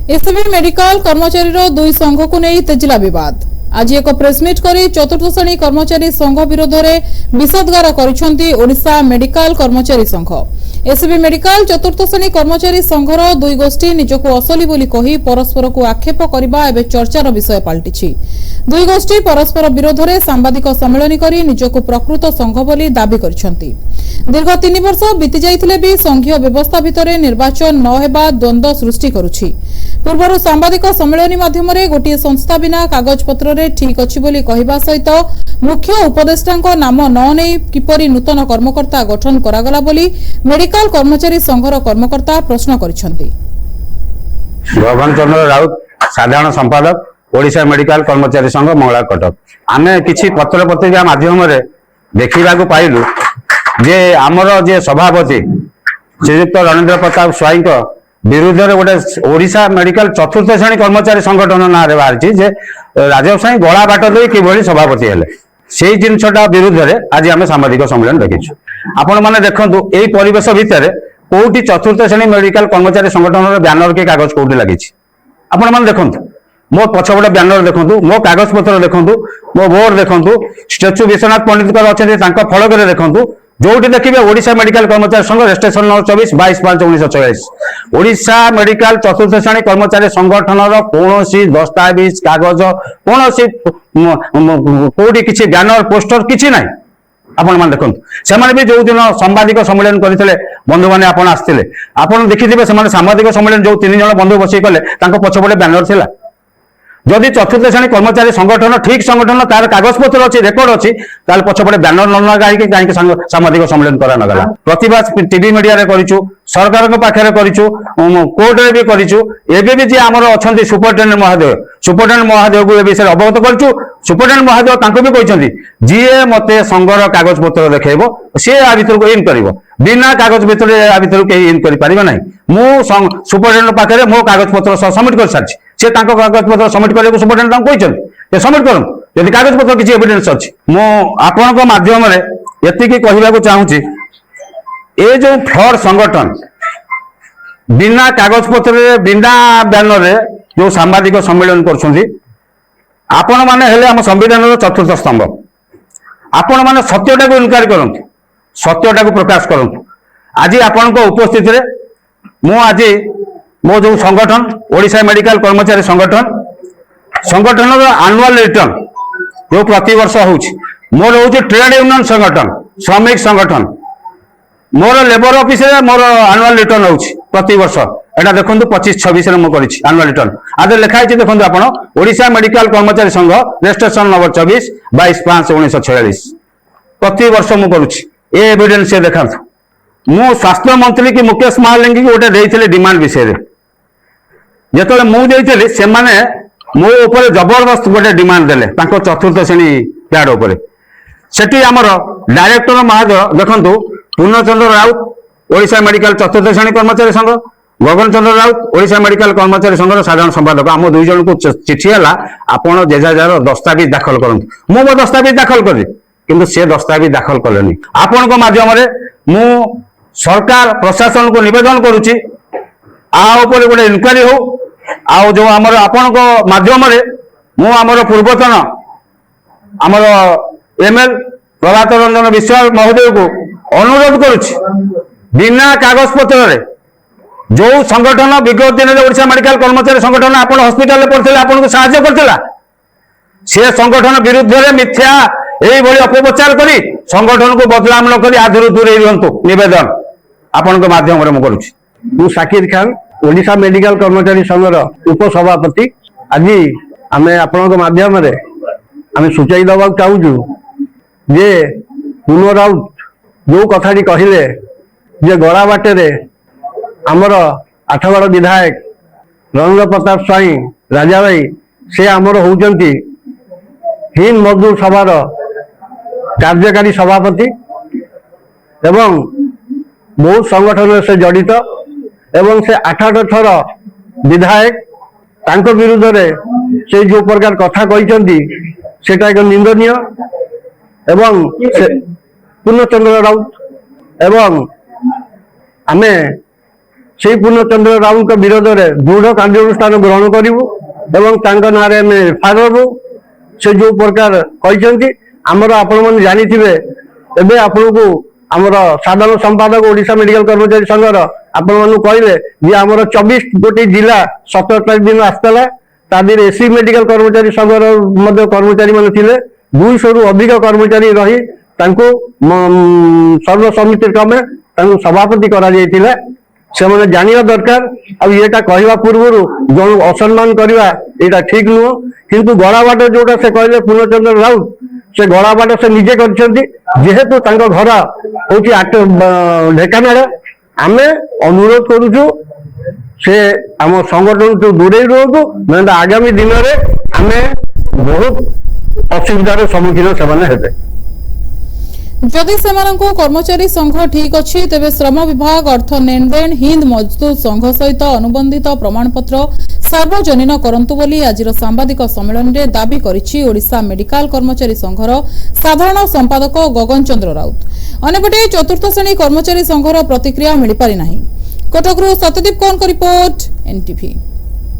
SB medical कर्मचारी दुई संघ को नहीं तेजिला बद आज एक प्रेसमिट कर चतुर्थ श्रेणी कर्मचारी संघ विरोध में विषदगार करोडिशा मेडिकल कर्मचारी संघ। एसबी मेडिकल चतुर्थ श्रेणी कर्मचारी संघर दुई गोष्ठी निजक असली बोली कही परस्पर को आक्षेप करने एवं चर्चार विषय पलटि। दुई गोष्ठी परस्पर विरोध में सांबादिक सम्मेलन कर निजक प्रकृत संघ बोली दाबी करछंती। दीर्घ 3 वर्ष बीती जाइथिले भी संघीय व्यवस्था भितर निर्वाचन न हेबा द्वंद्व सृष्टि करुछि। पूर्व सांबादिक सम्मेलन माध्यम गोटे संस्था बिना कागजपत्र ठीक अच्छी बोली कहवा सहित मुख्य उपदेष्टा नाम न नहीं किपरि नूतन कर्मकर्ता गठन करागला बोली मेडिकल कर्मचारी संघर कर्मकर्ता प्रश्न करिसेंती। गगन चंद्र राउत साधारण संपादक ओडिशा मेडिकल कर्मचारी संघ मंगला कटक। आमे किछि पत्र पत्रिका माध्यम रे देखिबाकू पाइलु जे आमर जे सभापति श्रीयुक्त रणेंद्र प्रताप स्वाई विरुद्ध गोटे ओडिशा मेडिकल चतुर्थ श्रेणी कर्मचारी संगठन ना बाहरी जे राजीव साई गला बाट दे कि सभापति हेले से जिनटा विरुद्ध में आज आम सांबादिक सम्मेलन देखीचु। आपण मैंने देखु यही परिवेश भितर कौटी चतुर्थ श्रेणी मेडिकल कर्मचारी संगठन ब्यानर के कागज कौटी लगी आपण मैंने देखु मो पछपटे ब्यानर देखु मो कागज पत्र देखु मो बोर्ड देखु स्टेचु विश्वनाथ पंडित अच्छा फलक देखु जो देखिए ओडिशा मेडिकल कर्मचारी संघ रजिस्ट्रेशन नंबर 24/5/1946 ओडिशा मेडिकल चतुर्थ श्रेणी कर्मचारी संगठन कौन दस्तावेज कागज कौन कौटी किसी बैनर पोस्टर किसी ना आपण मैंने देखो से भी जो दिन सांबादिक सम्मेलन करते बंधु मैंने आप आसते आपड़ देखिए सांबादिक सम्मेलन जो 3 जन बंधु बस कले पछपटे बैनर थिला। जदि चतुर्थ श्रेणी कर्मचारी संगठन ठीक संगठन तार कागज पत्र अच्छी रेकर्ड अच्छी पछपटे बैनर न लगाई कहीं सांबादिक सम्मेलन करा नगला। प्रतिवाद टीवी मीडिया करूँ सरकार पाखे करूँ कोर्ट रे भी करूँ एवं भी जी आम अच्छा सुपरटेडेंट महादेव को विषय अवगत करूँ। सुपरटेडेंट महादेव भी कहते जी मते संघर कागज पत्र देखेब सी आ भर को इन कर बिना कागज पत्र आ भर कहीं इन कर ना मु सुपरटेडेंट पाखे मो कागज पत्र सबमिट कर सारी से कागज पत्र सबमिट करने सुपरटेडेंट कहते सबमिट करूँ यदि कागज पत्र किसी एविडेंस अच्छी मु आपण माध्यम एति कहवाक चाहूँगी ये जो फ्लड संगठन बिना कागज पत्र बिना बैनर जो सांबादिक सम्मेलन कर आपण मैंने हेले आम संविधान चतुर्थ स्तंभ आपण मैंने सत्यटा को इनक्वारी करूँ सत्यटा को प्रकाश करूँ। आज आपण उपस्थित मु आज मो जो संगठन ओडिशा मेडिकल कर्मचारी संगठन आनुअल रिटर्न जो प्रति वर्ष मोर हूँ ट्रेड यूनियन संगठन श्रमिक संगठन मोर लेबर ऑफिस रे मोर आनुअल रिटर्न हूँ प्रति वर्ष एटा देखो 25-26 आनुअल रिटर्न आज लिखाई देखो आप ओडिशा मेडिकल कर्मचारी संघ रजिस्ट्रेशन नंबर 24/5/1946 प्रति वर्ष मु करुच्ची एविडेंस देखा मु स्वास्थ्य मंत्री की मुकेश महालिंगी गोटे देते डिमांड विषय जो मुझे से मो ऊपर जबरदस्त गोटे डिमांड देले चतुर्थ श्रेणी कार्ड उपर सेठी आमर डायरेक्टर महादेव देखु पूर्णचंद्र राउत ओडिशा मेडिकल चतुर्थ श्रेणी कर्मचारी संघ गगन चंद्र राउत ओडिशा मेडिकल कर्मचारी संघ साधारण संपादक आम 2 जन को चिठी है आपड़ जेजार दस्तावेज दाखल करूँ मो दस्तावेज दाखल करी किंतु से दस्तावेज दाखल कले आपण माध्यम मु सरकार प्रशासन को निवेदन करुच्ची गोटे इनक्वारी हो आ जो आमर आपण माध्यम मु आमर पूर्वतन आमर एमएल प्रभात रंजन विश्वास महोदय को अनुरोध करुच्ची बिना कागज पत्र जो संगठन विगत दिन ओडिशा मेडिकल कर्मचारी संगठन आप हस्पिटाल पढ़ते आपको साहाय्य करथिला से संगठन विरुद्ध में मिथ्या यही अपप्रचार करी संगठन को बदनाम न करी आधुर दूरे रुहतु निवेदन आपण माध्यम करुच्ची। शाकिर खान ओडिशा मेडिकल कर्मचारी संघर उपसभापति आज आम आपण माध्यम आम सूचाई दबा चाहूँ जे पुनः राउत जो कथाटी कहले जे गला बाटे आमर आठगड़ विधायक रणेंद्र प्रताप स्वाई राजा भाई से आमर होउचंती हिंद मजदूर सभार कार्यकारी सभापति एवं बहुत संगठन से जड़ित एवं से 8 थर विधायक तांको विरुद्ध रे से जो प्रकार कथा कहते सेटा एक निंदनीय एवं पूर्णचंद्र राउत एवं आमे সেই ପୂର୍ଣ୍ଣଚନ୍ଦ୍ର ରାଉତଙ୍କ ବିରୋଧରେ ଦୃଢ କାର୍ଯ୍ୟାନୁଷ୍ଠାନ ଗ୍ରହଣ କରିବୁ ଏବଂ ତାଙ୍କ ନାଁରେ ଆମେ ଏଫଆଇଆର ଦେବୁ। ସେ ଯୋଉ ପ୍ରକାର କହିଛନ୍ତି ଆମର ଆପଣମାନେ ଜାଣିଥିବେ, ଏବେ ଆପଣଙ୍କୁ ଆମର ସାଧାରଣ ସମ୍ପାଦକ ଓଡ଼ିଶା ମେଡିକାଲ କର୍ମଚାରୀ ସଂଘର ଆପଣମାନଙ୍କୁ କହିଲେ ଯେ ଆମର 24 ଗୋଟି ଜିଲ୍ଲା 17 ତାରିଖ ଦିନ ଆସିଥିଲା। ତା ଦେହରେ ଏସି ମେଡିକାଲ କର୍ମଚାରୀ ସଂଘର ମଧ୍ୟ କର୍ମଚାରୀ ମାନେ ଥିଲେ। 200ରୁ ଅଧିକ କର୍ମଚାରୀ ରହି ତାଙ୍କୁ ସର୍ବସମ୍ମତି କ୍ରମେ ତାଙ୍କୁ ସଭାପତି କରାଯାଇଥିଲା। ସେମାନେ ଜାଣିବା ଦରକାର। ଆଉ ଏଟା କହିବା ପୂର୍ବରୁ ଜଣକୁ ଅସମ୍ମାନ କରିବା ଏଇଟା ଠିକ ନୁହଁ। କିନ୍ତୁ ଗଳାବାଟ ଯୋଉଟା ସେ କହିଲେ ପୂର୍ଣ୍ଣଚନ୍ଦ୍ର ରାଉତ, ସେ ଗଳାବାଟ ସେ ନିଜେ କରିଛନ୍ତି। ଯେହେତୁ ତାଙ୍କ ଘର ହଉଛି ଢେଙ୍କାନାଳ, ଆମେ ଅନୁରୋଧ କରୁଛୁ ସେ ଆମ ସଂଗଠନଠୁ ଦୂରେଇ ରୁହନ୍ତୁ, ନହେଲେ ଆଗାମୀ ଦିନରେ ଆମେ ବହୁତ ଅସୁବିଧାର ସମ୍ମୁଖୀନ ସେମାନେ ହେବେ। ଯଦି ସେମାନଙ୍କୁ କର୍ମଚାରୀ ସଂଘ ଠିକ ଅଛି, ତେବେ ଶ୍ରମ ବିଭାଗ ଅର୍ଥ ନେଣଦେଣ ହିନ୍ଦ ମଜଦୁର ସଂଘ ସହିତ ଅନୁବନ୍ଧିତ ପ୍ରମାଣପତ୍ର ସାର୍ବଜନୀନ କରନ୍ତୁ ବୋଲି ଆଜିର ସାମ୍ବାଦିକ ସମ୍ମିଳନୀରେ ଦାବି କରିଛି ଓଡ଼ିଶା ମେଡିକାଲ କର୍ମଚାରୀ ସଂଘର ସାଧାରଣ ସମ୍ପାଦକ ଗଗନ ଚନ୍ଦ୍ର ରାଉତ। ଅନ୍ୟପଟେ ଚତୁର୍ଥ ଶ୍ରେଣୀ କର୍ମଚାରୀ ସଂଘର ପ୍ରତିକ୍ରିୟା ମିଳିପାରି ନାହିଁ। କଟକରୁ ସତ୍ୟଦୀପ କୌରଙ୍କ ରିପୋର୍ଟ, NTV।